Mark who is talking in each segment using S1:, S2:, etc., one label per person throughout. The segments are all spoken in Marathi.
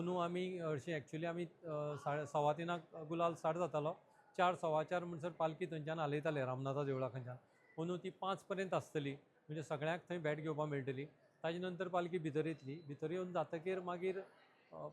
S1: अंदू आमी हरशीं एक्चुली आमी 3:15 गुलाल स्टार्ट जातालो. 4:15 म्हणसर पालखी थंयच्यान हालयताले रामनाथा देवळा कडच्यान. अंदू ती 5 पर्यंत आसतली, म्हणजे सगळ्यांक थंय भेट घेवपाक मेळटली. ताजे नंतर पालखी भितर येतली. भितर येवन जातकीर मागीर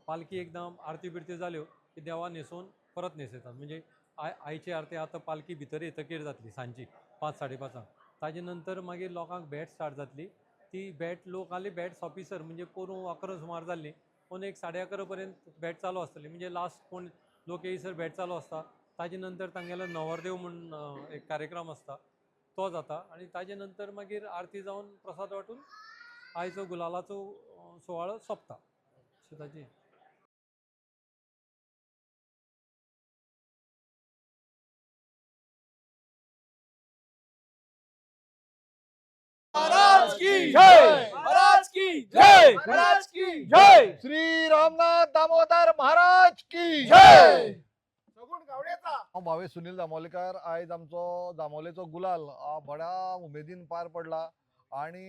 S1: पालखी एकदम आरती बिरती जाल्यो की देवा न्हेसोवन परत न्हेसयतात. म्हणजे आयची आरती आतां पालखी भितर येतकीर जातली सांजची 5:30. ताजे नंतर मागीर लोकांक भेट स्टार्ट जातली. ती भेट लोक आली भेट ऑफिसर म्हणजे पोरूं 11 सुमार जाल्ली. पूण एक 11:30 पर्यंत भेट चालू आसतली. म्हणजे लास्ट कोण लोक येयसर भेट चालू आसता. ताजे नंतर तांगेलो नवरदेव म्हणून एक कार्यक्रम आसता, तो जाता. आनी ताजे नंतर मागीर आरती जावन प्रसाद वांटून आयचो गुलालाचो सुवाळो सोंपता. अशें ताची
S2: महाराज की जय, महाराज की जय, महाराज की जय,
S3: श्री रामनाथ दामोदर महाराज की
S2: जय.
S3: सगुण गावडेचा हांव भावेश सुनील दामोलेकर. आयज आमचो दामोलेचो गुलाल बड्या उमेदीन पार पडला आणि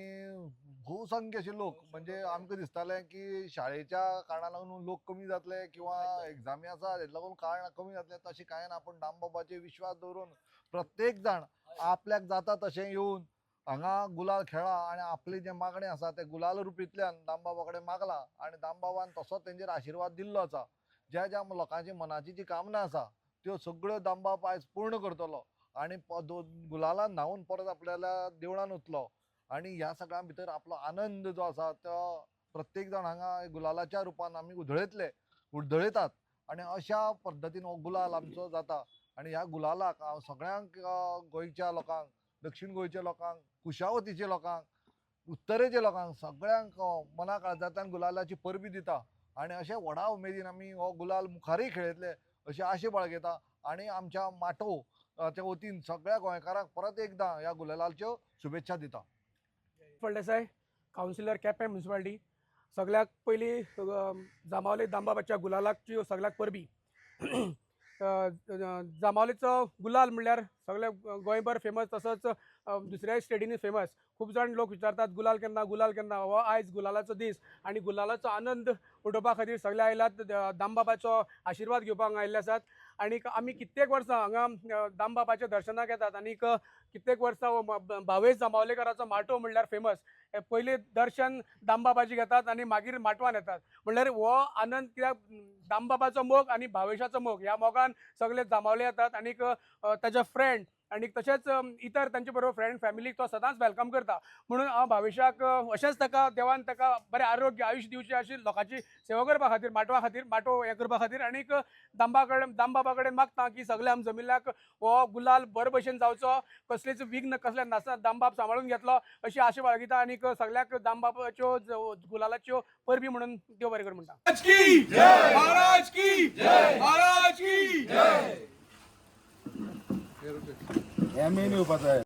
S3: बहुसंख्य असे लोक, म्हणजे आमकां दिसतालें की शाळेच्या कारणाक लागून लोक कमी जातले किंवा एग्जामी आसा हेका लागून कारण कमी जातले, तशें कांय ना. पूण दामबाबाचेर विश्वास दवरून प्रत्येक जाण आपल्याक जाता तशें येवन हांगा गुलाल खेळ्ळा आणि आपली जे मागणें आसा ते गुलाल रुपींतल्यान दामबाबा कडेन मागला आणि दामबाबान तसोच तेंचेर आशिर्वाद दिल्लो आसा. ज्या ज्या लोकांची मनाची जी कामना आसा त्यो सगळ्यो दामबाब आयज पूर्ण करतलो आणि गुलालान न्हांवून परत आपल्याला देवळान वतलो. आणि ह्या सगळ्यां भितर आपलो आनंद जो आसा तो प्रत्येक जाण हांगा गुलालाच्या रुपान आमी उधळयतात आणि अशा पद्दतीन हो गुलाल आमचो जाता. आणि ह्या गुलालाक हांव सगळ्यांक गोंयच्या लोकांक, दक्षिण गोंयच्या लोकांक, कुशावतीच्या लोकांक, उत्तरेच्या लोकांक सगळ्यांक मना काळजांतल्यान गुलालाची परबी दिता. आणि अशे व्हडा उमेदीन आमी हो गुलाल मुखारय खेळयतले अशी आशा बाळगीता. आणि आमच्या माटो च्या वतीन सगळ्या गोंयकारांक परत एकदां ह्या गुलालाच्यो शुभेच्छा दिता.
S4: Phaldesai, councillor Quepem municipality. सगळ्यात पयलीं जामावले दामबाबाच्या गुलालाची सगळ्यात परबी. जामावलेचो गुलाल म्हणल्यार सगळे गोंयभर फेमस, तसोच दुसऱ्या स्टेटींनी फेमस. खूब जाण लोक विचारतात गुलाल केन्ना गुलाल केन्ना. हो आयज गुलालाचो दीस आणि गुलालाचो आनंद उठोवपा खातीर सगळे आयल्यात. दामबाबाचो आशिर्वाद घेवपाक आयिल्ले आसात. आनीक आमी कित्येक वर्सां हांगा दामबाबाच्या दर्शनाक येतात. आनीक कित्येक वर्सां भावेश जामावलेकराचो माटो म्हणल्यार फेमस. पयलीं दर्शन दामबाबाची घेतात आनी मागीर माटवान येतात. म्हणल्यार हो आनंद कित्याक दामबाबाचो मोग आनी भावेशाचो मोग ह्या मोगान सगळे जामावले येतात. आनीक ताचे फ्रेंड आणि तशेंच इतर तांचे बरोबर फ्रेंड फॅमिलीक तो सदांच वेलकम करता. म्हणून हांव भावेशाक अशेंच ताका देवान ताका बरें आरोग्य आयुश्य दिवचें अशी लोकांची सेवा करपा खातीर, माटो हें करपा खातीर. आनीक दामबाबा कडेन मागता की सगळे आमी जमिल्ल्याक हो गुलाल बरे भशेन जावचो, कसलेच विघ्न कसले नासता, दामबाब सांबाळून घेतलो अशी आशा बाळगिता. आनीक सगळ्याक दामबाबाच्यो गुलालाच्यो परबी म्हणून देव बरें कर म्हणटा.
S2: महाराज की जय, महाराज की जय, महाराज की जय.
S5: मेन्यू पता है.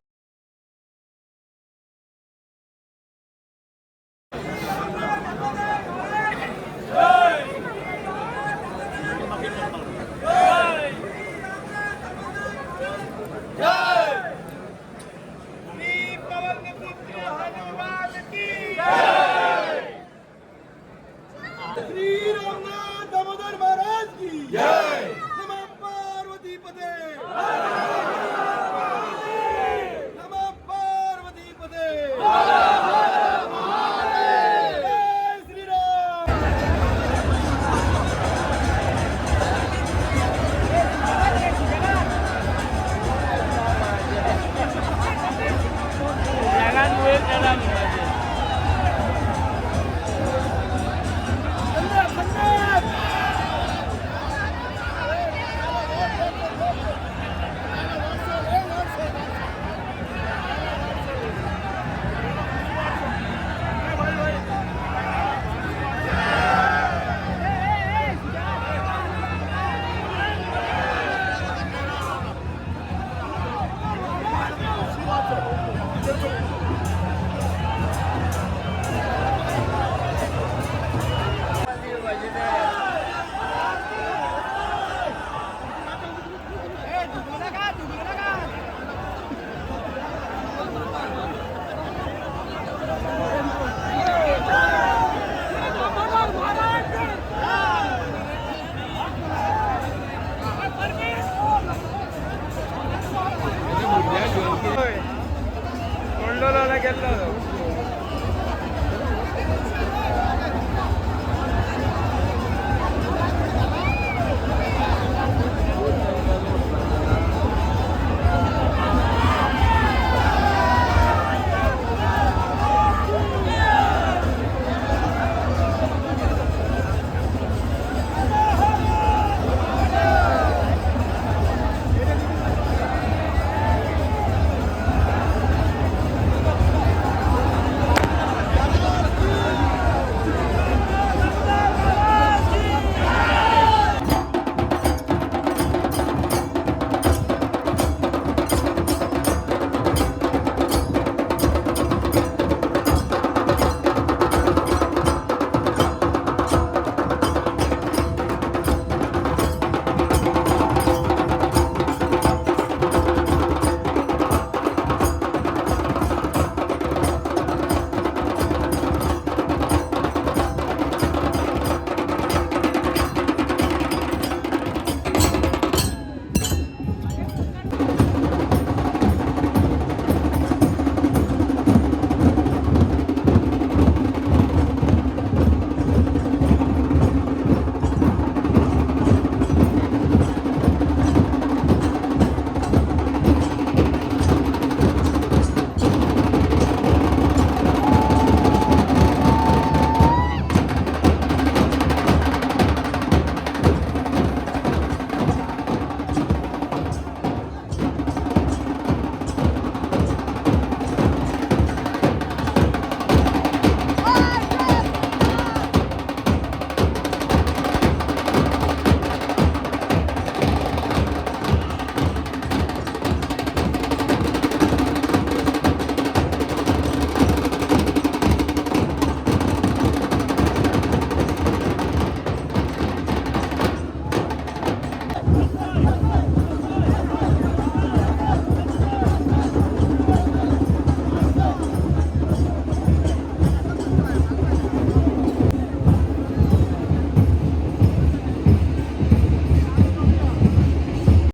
S2: श्री रामनाथ दामोदर महाराज की जय. नमः पार्वती पते. गेल्लो